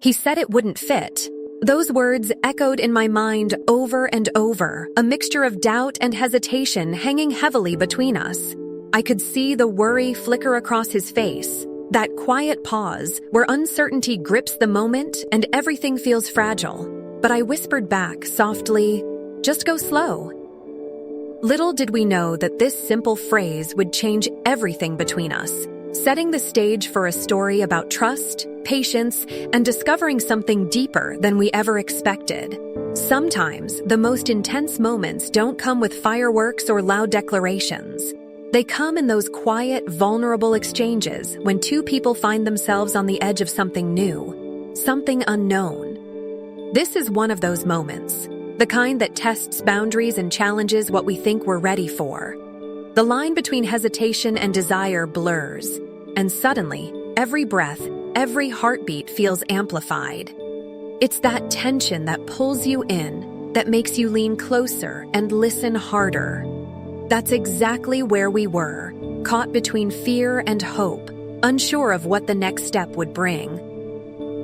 He said it wouldn't fit. Those words echoed in my mind over and over, a mixture of doubt and hesitation hanging heavily between us. I could see the worry flicker across his face, that quiet pause where uncertainty grips the moment and everything feels fragile. But I whispered back softly, "Just go slow." Little did we know that this simple phrase would change everything between us, setting the stage for a story about trust, patience, and discovering something deeper than we ever expected. Sometimes, the most intense moments don't come with fireworks or loud declarations. They come in those quiet, vulnerable exchanges when two people find themselves on the edge of something new, something unknown. This is one of those moments, the kind that tests boundaries and challenges what we think we're ready for. The line between hesitation and desire blurs, and suddenly, every breath, every heartbeat feels amplified. It's that tension that pulls you in, that makes you lean closer and listen harder. That's exactly where we were, caught between fear and hope, unsure of what the next step would bring.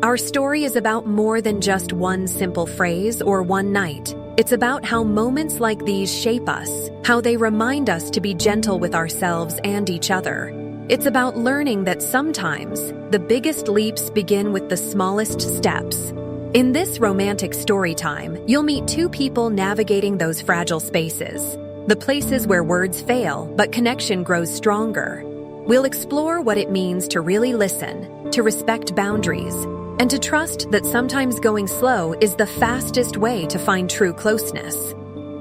Our story is about more than just one simple phrase or one night. It's about how moments like these shape us, how they remind us to be gentle with ourselves and each other. It's about learning that sometimes the biggest leaps begin with the smallest steps. In this romantic story time, you'll meet two people navigating those fragile spaces, the places where words fail but connection grows stronger. We'll explore what it means to really listen, to respect boundaries, and to trust that sometimes going slow is the fastest way to find true closeness.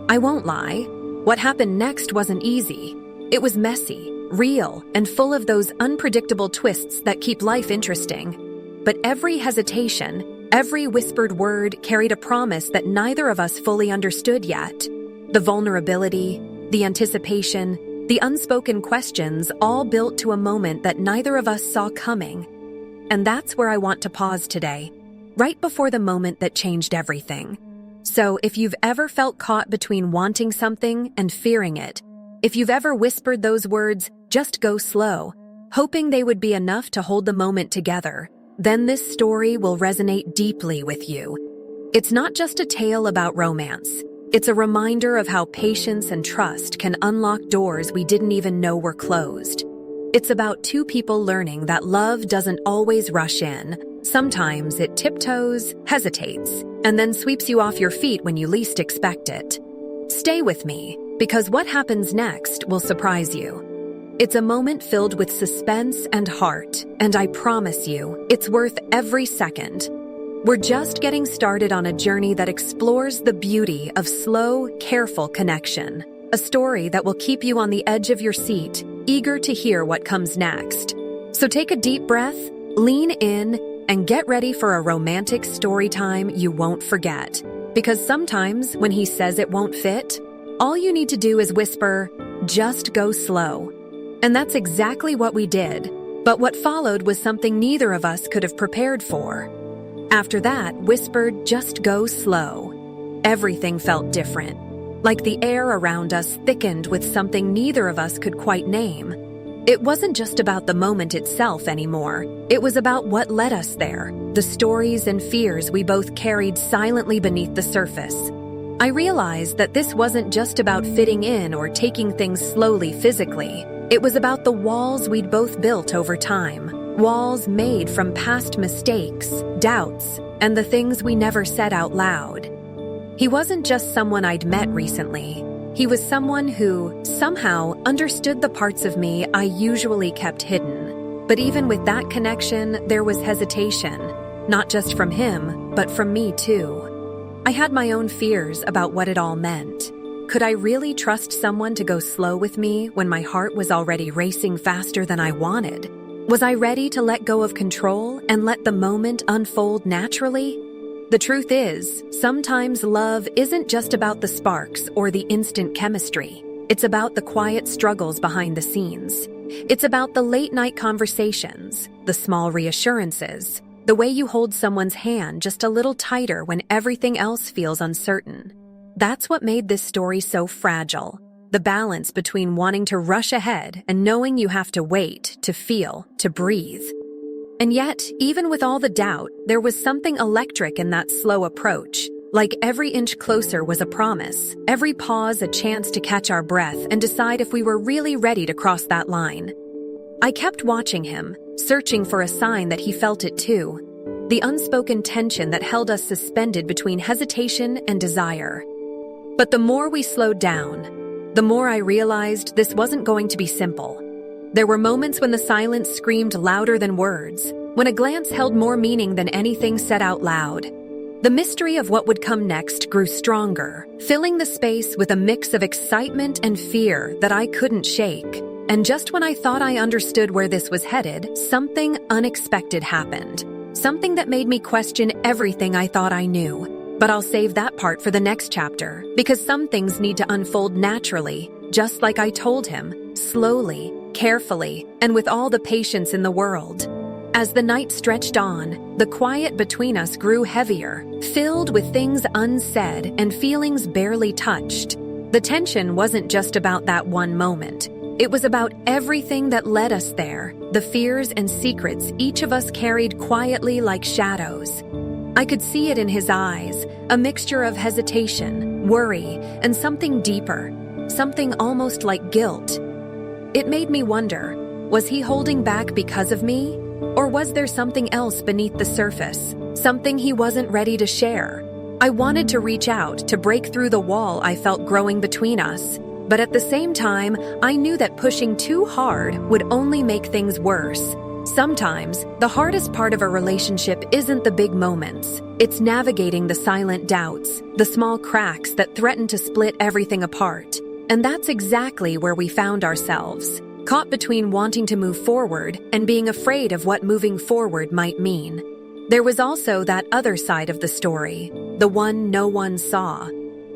I won't lie, what happened next wasn't easy. It was messy, real, and full of those unpredictable twists that keep life interesting. But every hesitation, every whispered word carried a promise that neither of us fully understood yet. The vulnerability, the anticipation, the unspoken questions all built to a moment that neither of us saw coming. And that's where I want to pause today, right before the moment that changed everything. So if you've ever felt caught between wanting something and fearing it, if you've ever whispered those words, "Just go slow," hoping they would be enough to hold the moment together, then this story will resonate deeply with you. It's not just a tale about romance. It's a reminder of how patience and trust can unlock doors we didn't even know were closed. It's about two people learning that love doesn't always rush in. Sometimes it tiptoes, hesitates, and then sweeps you off your feet when you least expect it. Stay with me, because what happens next will surprise you. It's a moment filled with suspense and heart, and I promise you, it's worth every second. We're just getting started on a journey that explores the beauty of slow, careful connection. A story that will keep you on the edge of your seat, eager to hear what comes next. So take a deep breath, lean in, and get ready for a romantic story time you won't forget. Because sometimes, when he says it won't fit, all you need to do is whisper, "Just go slow." And that's exactly what we did. But what followed was something neither of us could have prepared for. After that whispered, "Just go slow," everything felt different. Like the air around us thickened with something neither of us could quite name. It wasn't just about the moment itself anymore. It was about what led us there, the stories and fears we both carried silently beneath the surface. I realized that this wasn't just about fitting in or taking things slowly physically. It was about the walls we'd both built over time. Walls made from past mistakes, doubts, and the things we never said out loud. He wasn't just someone I'd met recently. He was someone who, somehow, understood the parts of me I usually kept hidden. But even with that connection, there was hesitation. Not just from him, but from me too. I had my own fears about what it all meant. Could I really trust someone to go slow with me when my heart was already racing faster than I wanted? Was I ready to let go of control and let the moment unfold naturally? The truth is, sometimes love isn't just about the sparks or the instant chemistry. It's about the quiet struggles behind the scenes. It's about the late-night conversations, the small reassurances, the way you hold someone's hand just a little tighter when everything else feels uncertain. That's what made this story so fragile. The balance between wanting to rush ahead and knowing you have to wait, to feel, to breathe. And yet, even with all the doubt, there was something electric in that slow approach. Like every inch closer was a promise, every pause a chance to catch our breath and decide if we were really ready to cross that line. I kept watching him, searching for a sign that he felt it too. The unspoken tension that held us suspended between hesitation and desire. But the more we slowed down, the more I realized this wasn't going to be simple. There were moments when the silence screamed louder than words, when a glance held more meaning than anything said out loud. The mystery of what would come next grew stronger, filling the space with a mix of excitement and fear that I couldn't shake. And just when I thought I understood where this was headed, something unexpected happened. Something that made me question everything I thought I knew. But I'll save that part for the next chapter, because some things need to unfold naturally, just like I told him, slowly, carefully, and with all the patience in the world. As the night stretched on, the quiet between us grew heavier, filled with things unsaid and feelings barely touched. The tension wasn't just about that one moment. It was about everything that led us there, the fears and secrets each of us carried quietly like shadows. I could see it in his eyes, a mixture of hesitation, worry, and something deeper, something almost like guilt. It made me wonder, was he holding back because of me? Or was there something else beneath the surface, something he wasn't ready to share? I wanted to reach out, to break through the wall I felt growing between us. But at the same time, I knew that pushing too hard would only make things worse. Sometimes, the hardest part of a relationship isn't the big moments. It's navigating the silent doubts, the small cracks that threaten to split everything apart. And that's exactly where we found ourselves, caught between wanting to move forward and being afraid of what moving forward might mean. There was also that other side of the story, the one no one saw.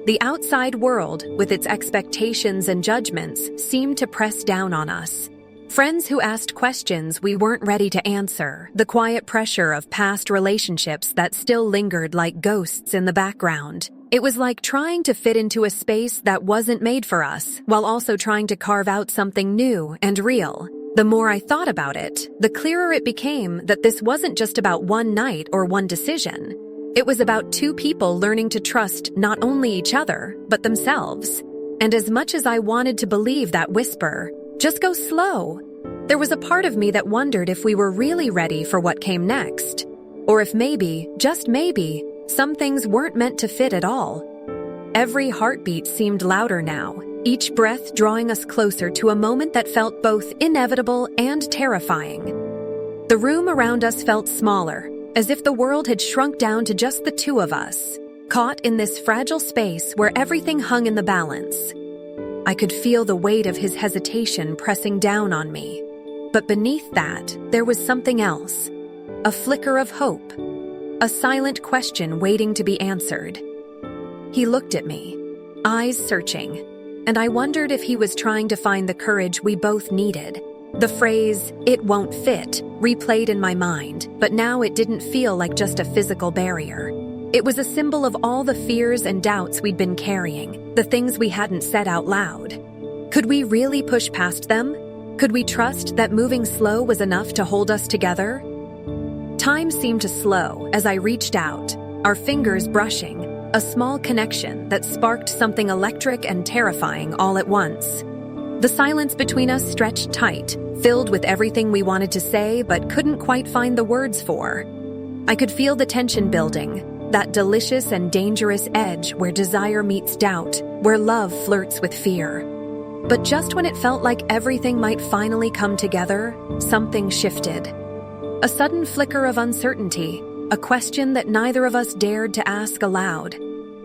The outside world, with its expectations and judgments, seemed to press down on us. Friends who asked questions we weren't ready to answer, the quiet pressure of past relationships that still lingered like ghosts in the background. It was like trying to fit into a space that wasn't made for us, while also trying to carve out something new and real. The more I thought about it, the clearer it became that this wasn't just about one night or one decision. It was about two people learning to trust not only each other, but themselves. And as much as I wanted to believe that whisper, just go slow, there was a part of me that wondered if we were really ready for what came next. Or if maybe, just maybe, some things weren't meant to fit at all. Every heartbeat seemed louder now, each breath drawing us closer to a moment that felt both inevitable and terrifying. The room around us felt smaller, as if the world had shrunk down to just the two of us, caught in this fragile space where everything hung in the balance. I could feel the weight of his hesitation pressing down on me. But beneath that, there was something else. A flicker of hope. A silent question waiting to be answered. He looked at me, eyes searching, and I wondered if he was trying to find the courage we both needed. The phrase, "it won't fit," replayed in my mind, but now it didn't feel like just a physical barrier. It was a symbol of all the fears and doubts we'd been carrying, the things we hadn't said out loud. Could we really push past them? Could we trust that moving slow was enough to hold us together? Time seemed to slow as I reached out, our fingers brushing, a small connection that sparked something electric and terrifying all at once. The silence between us stretched tight, filled with everything we wanted to say but couldn't quite find the words for. I could feel the tension building, that delicious and dangerous edge where desire meets doubt, where love flirts with fear. But just when it felt like everything might finally come together, something shifted. A sudden flicker of uncertainty, a question that neither of us dared to ask aloud.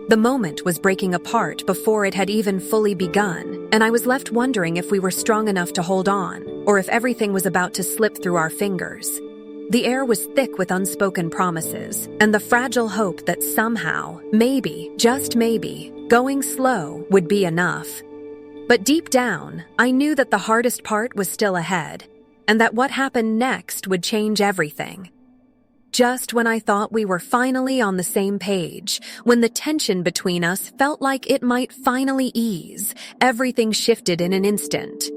The moment was breaking apart before it had even fully begun, and I was left wondering if we were strong enough to hold on, or if everything was about to slip through our fingers. The air was thick with unspoken promises, and the fragile hope that somehow, maybe, just maybe, going slow would be enough. But deep down, I knew that the hardest part was still ahead, and that what happened next would change everything. Just when I thought we were finally on the same page, when the tension between us felt like it might finally ease, everything shifted in an instant.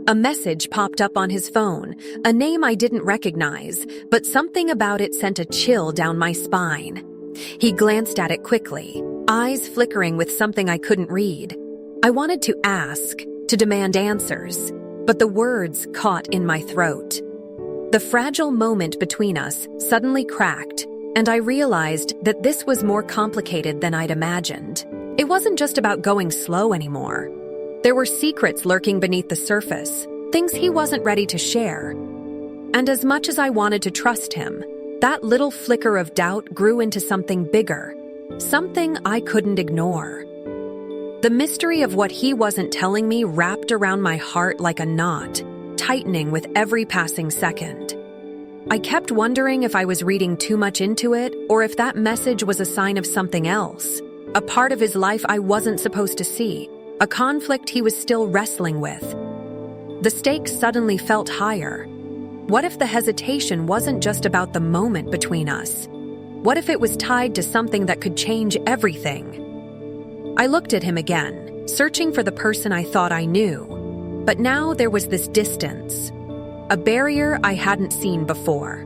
A message popped up on his phone, a name I didn't recognize, but something about it sent a chill down my spine. He glanced at it quickly, eyes flickering with something I couldn't read. I wanted to ask, to demand answers, but the words caught in my throat. The fragile moment between us suddenly cracked, and I realized that this was more complicated than I'd imagined. It wasn't just about going slow anymore. There were secrets lurking beneath the surface, things he wasn't ready to share. And as much as I wanted to trust him, that little flicker of doubt grew into something bigger, something I couldn't ignore. The mystery of what he wasn't telling me wrapped around my heart like a knot, tightening with every passing second. I kept wondering if I was reading too much into it or if that message was a sign of something else, a part of his life I wasn't supposed to see, a conflict he was still wrestling with. The stakes suddenly felt higher. What if the hesitation wasn't just about the moment between us? What if it was tied to something that could change everything? I looked at him again, searching for the person I thought I knew. But now there was this distance, a barrier I hadn't seen before.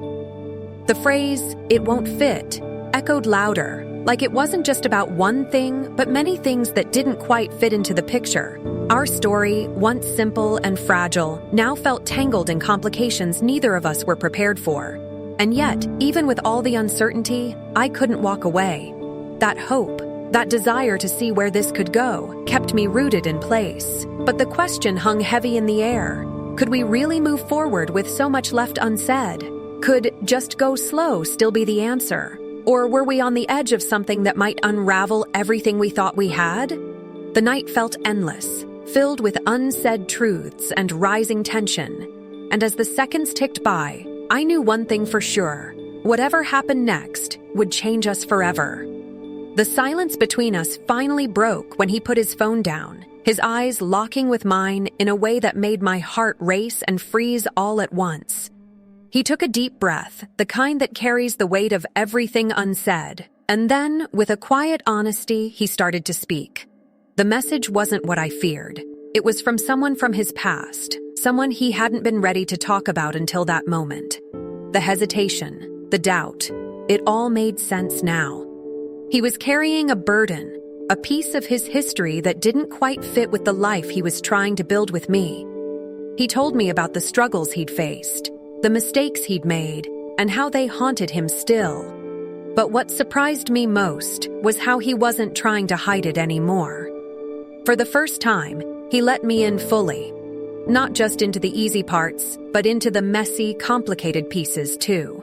The phrase, "it won't fit," echoed louder, like it wasn't just about one thing, but many things that didn't quite fit into the picture. Our story, once simple and fragile, now felt tangled in complications neither of us were prepared for. And yet, even with all the uncertainty, I couldn't walk away. That hope, that desire to see where this could go, kept me rooted in place. But the question hung heavy in the air. Could we really move forward with so much left unsaid? Could just go slow still be the answer? Or were we on the edge of something that might unravel everything we thought we had? The night felt endless, filled with unsaid truths and rising tension. And as the seconds ticked by, I knew one thing for sure. Whatever happened next would change us forever. The silence between us finally broke when he put his phone down, his eyes locking with mine in a way that made my heart race and freeze all at once. He took a deep breath, the kind that carries the weight of everything unsaid, and then, with a quiet honesty, he started to speak. The message wasn't what I feared. It was from someone from his past, someone he hadn't been ready to talk about until that moment. The hesitation, the doubt, it all made sense now. He was carrying a burden, a piece of his history that didn't quite fit with the life he was trying to build with me. He told me about the struggles he'd faced, the mistakes he'd made, and how they haunted him still. But what surprised me most was how he wasn't trying to hide it anymore. For the first time, he let me in fully. Not just into the easy parts, but into the messy, complicated pieces too.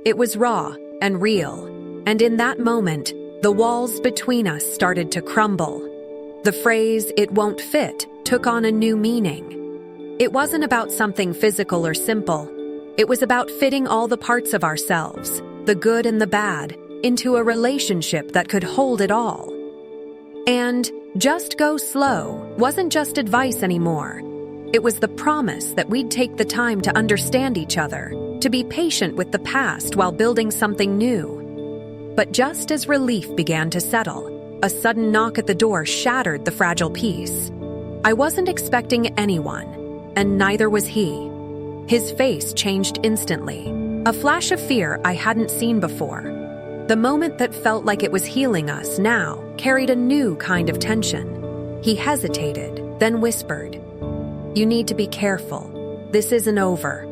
It was raw and real, and in that moment, the walls between us started to crumble. The phrase, "it won't fit," took on a new meaning. It wasn't about something physical or simple. It was about fitting all the parts of ourselves, the good and the bad, into a relationship that could hold it all. And just go slow wasn't just advice anymore. It was the promise that we'd take the time to understand each other, to be patient with the past while building something new. But just as relief began to settle, a sudden knock at the door shattered the fragile peace. I wasn't expecting anyone, and neither was he. His face changed instantly, a flash of fear I hadn't seen before. The moment that felt like it was healing us now carried a new kind of tension. He hesitated, then whispered, "You need to be careful. This isn't over."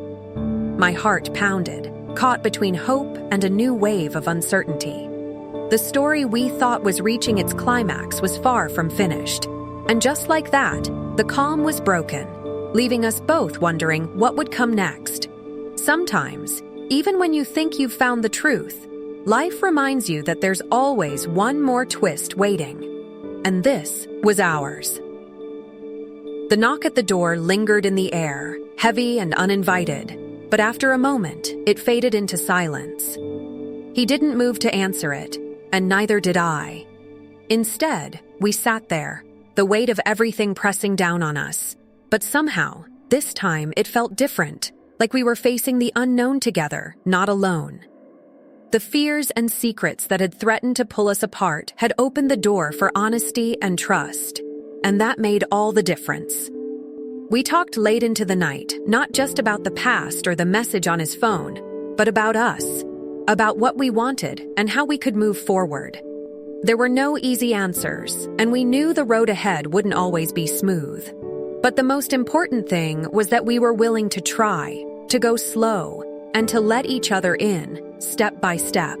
My heart pounded, caught between hope and a new wave of uncertainty. The story we thought was reaching its climax was far from finished. And just like that, the calm was broken, leaving us both wondering what would come next. Sometimes, even when you think you've found the truth, life reminds you that there's always one more twist waiting. And this was ours. The knock at the door lingered in the air, heavy and uninvited, but after a moment, it faded into silence. He didn't move to answer it, and neither did I. Instead, we sat there, the weight of everything pressing down on us. But somehow, this time it felt different, like we were facing the unknown together, not alone. The fears and secrets that had threatened to pull us apart had opened the door for honesty and trust, and that made all the difference. We talked late into the night, not just about the past or the message on his phone, but about us, about what we wanted and how we could move forward. There were no easy answers, and we knew the road ahead wouldn't always be smooth. But the most important thing was that we were willing to try, to go slow, and to let each other in, step by step.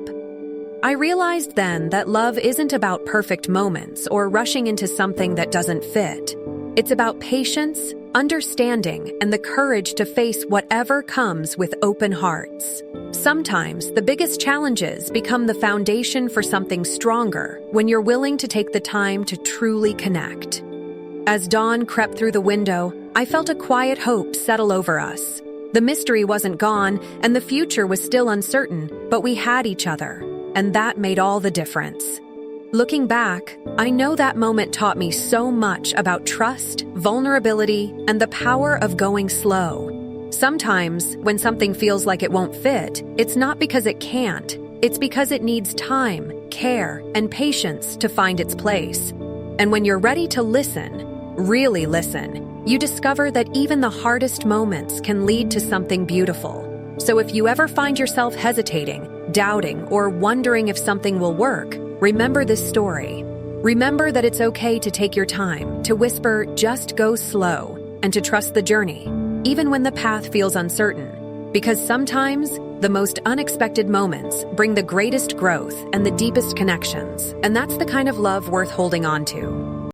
I realized then that love isn't about perfect moments or rushing into something that doesn't fit. It's about patience, understanding, and the courage to face whatever comes with open hearts. Sometimes the biggest challenges become the foundation for something stronger when you're willing to take the time to truly connect. As dawn crept through the window, I felt a quiet hope settle over us. The mystery wasn't gone, and the future was still uncertain, but we had each other, and that made all the difference. Looking back, I know that moment taught me so much about trust, vulnerability, and the power of going slow. Sometimes, when something feels like it won't fit, it's not because it can't. It's because it needs time, care, and patience to find its place. And when you're ready to listen, really listen, you discover that even the hardest moments can lead to something beautiful. So if you ever find yourself hesitating, doubting, or wondering if something will work, remember this story. Remember that it's okay to take your time, to whisper, just go slow, and to trust the journey, even when the path feels uncertain. Because sometimes, the most unexpected moments bring the greatest growth and the deepest connections, and that's the kind of love worth holding on to.